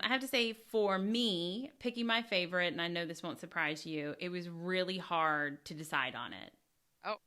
I have to say, for me, picking my favorite, and I know this won't surprise you, it was really hard to decide on it. Oh,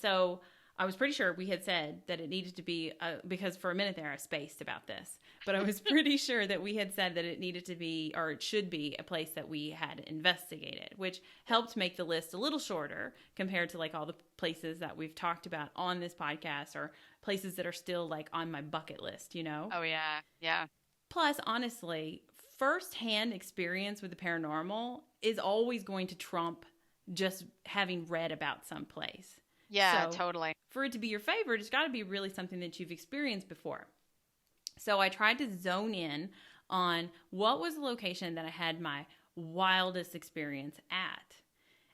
So I was pretty sure we had said that it needed to be, because for a minute there I spaced about this, but I was pretty sure that we had said that it needed to be, or it should be, a place that we had investigated, which helped make the list a little shorter compared to like all the places that we've talked about on this podcast, or places that are still like on my bucket list, you know? oh yeah, yeah, Plus, honestly, firsthand experience with the paranormal is always going to trump just having read about some place. yeah, So totally. for it to be your favorite, it's got to be really something that you've experienced before. So I tried to zone in on what was the location that I had my wildest experience at.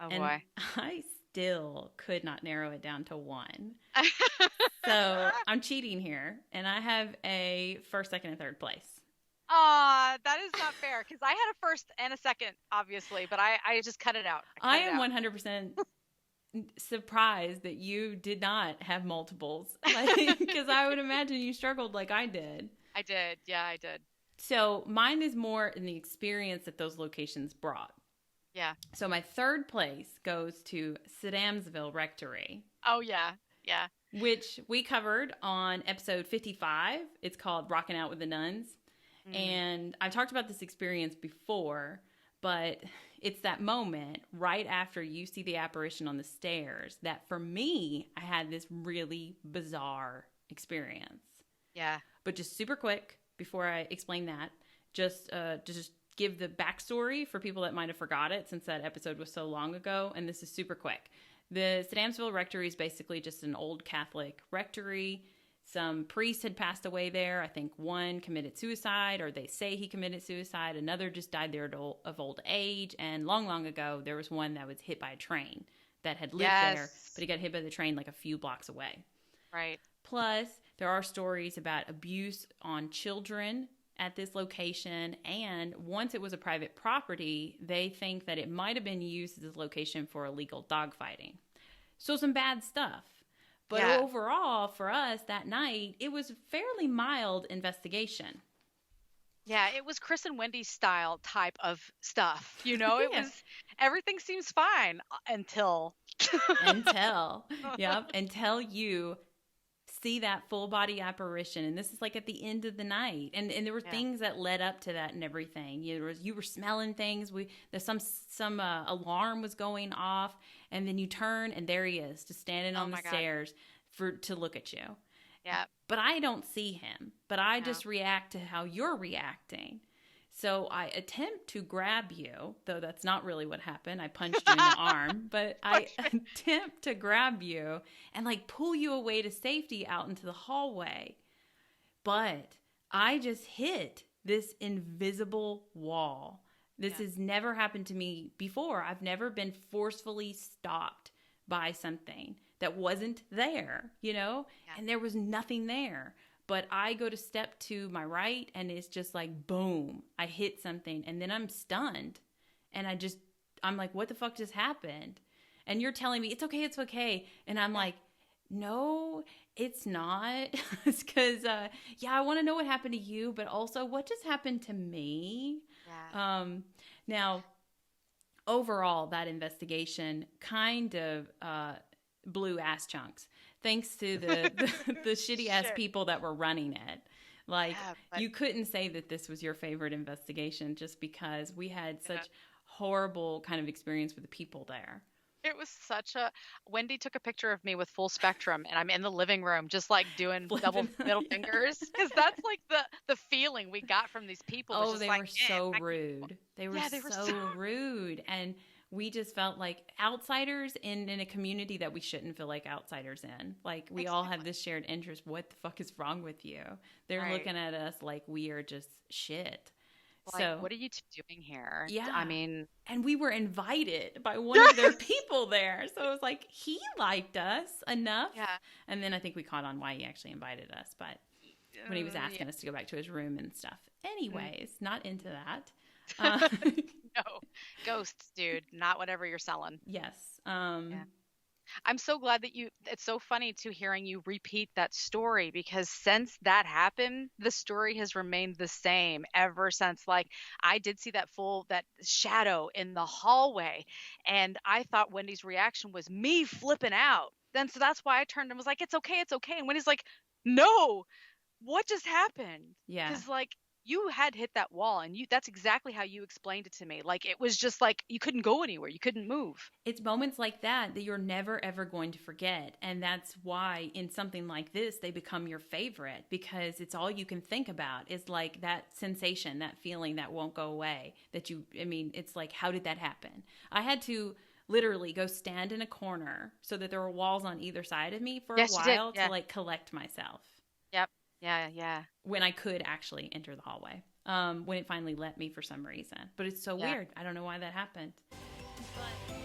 Oh And boy. I still could not narrow it down to one. So I'm cheating here, and I have a first, second, and third place. That is not fair because I had a first and a second, obviously, but I just cut it out. I cut it am out. 100% surprised that you did not have multiples, because I would imagine you struggled like I did. I did. Yeah, I did. So mine is more in the experience that those locations brought. Yeah. So my third place goes to Sadamsville Rectory, Oh yeah. Yeah. which we covered on episode 55. It's called Rockin' Out with the Nuns. Mm. And I've talked about this experience before, but it's that moment right after you see the apparition on the stairs that for me, I had this really bizarre experience. Yeah. But just super quick before I explain that, just to just give the backstory for people that might have forgot it since that episode was so long ago. And this is super quick. The Sadamsville Rectory is basically just an old Catholic rectory. Some priests had passed away there. I think one committed suicide, or they say he committed suicide. Another just died there of old age. And long, long ago, there was one that was hit by a train that had lived there, but he got hit by the train like a few blocks away. Right. Plus, there are stories about abuse on children at this location. And once it was a private property, they think that it might have been used as a location for illegal dogfighting. So some bad stuff. But Yeah. overall, for us that night, it was a fairly mild investigation. Yeah, it was Chris and Wendy style type of stuff. You know, it Yeah. was everything seems fine until Until you see that full body apparition. And this is like at the end of the night. And there were Yeah. things that led up to that and everything. You were smelling things. There's some alarm was going off, and then you turn and there he is, just standing Oh on the my God. stairs to look at you. Yeah. But I don't see him. But I No. just react to how you're reacting. So I attempt to grab you, though that's not really what happened. I punched you in the arm, but I attempt to grab you and like pull you away to safety out into the hallway. But I just hit this invisible wall. This Yeah. has never happened to me before. I've never been forcefully stopped by something that wasn't there, you know? Yeah. And there was nothing there. But I go to step to my right and it's just like, boom, I hit something. And then I'm stunned. And I'm like, what the fuck just happened? And you're telling me, it's okay, it's okay. And I'm like, no, it's not. It's because, I want to know what happened to you, but also what just happened to me? Yeah. Now, overall, that investigation kind of blew ass chunks. Thanks to the shitty ass Sure. people that were running it. Like, Yeah, but- you couldn't say that this was your favorite investigation just because we had such horrible kind of experience with the people there. It was such a. Wendy took a picture of me with full spectrum, and I'm in the living room just like doing double Flipping. middle fingers because that's like the feeling we got from these people. was Oh, just they like, were so I- rude. They were, Yeah, they were so so- rude. And we just felt like outsiders in a community that we shouldn't feel like outsiders in. Like, we all have this shared interest. What the fuck is wrong with you? They're Right. looking at us like we are just shit. Like, So, what are you two doing here? Yeah. I mean, and we were invited by one of their people there. So it was like, he liked us enough. yeah. And then I think we caught on why he actually invited us. But when he was asking us to go back to his room and stuff. Anyways, not into that. No, ghosts, dude. Not whatever you're selling. Yes. Yeah. I'm so glad that it's so funny to hearing you repeat that story, because since that happened, the story has remained the same ever since. Like, I did see that shadow in the hallway, and I thought Wendy's reaction was me flipping out. Then so that's why I turned and was like, it's okay, it's okay. And Wendy's like, no, what just happened? Yeah. Because like you had hit that wall, and that's exactly how you explained it to me. Like, it was just like you couldn't go anywhere, you couldn't move. It's moments like that that you're never ever going to forget. And that's why in something like this, they become your favorite, because it's all you can think about is like that sensation, that feeling that won't go away. It's like, how did that happen? I had to literally go stand in a corner so that there were walls on either side of me for Yes, a you did. while Yeah. to like collect myself. Yep. Yeah. When I could actually enter the hallway. When it finally let me for some reason. But it's so weird. I don't know why that happened. But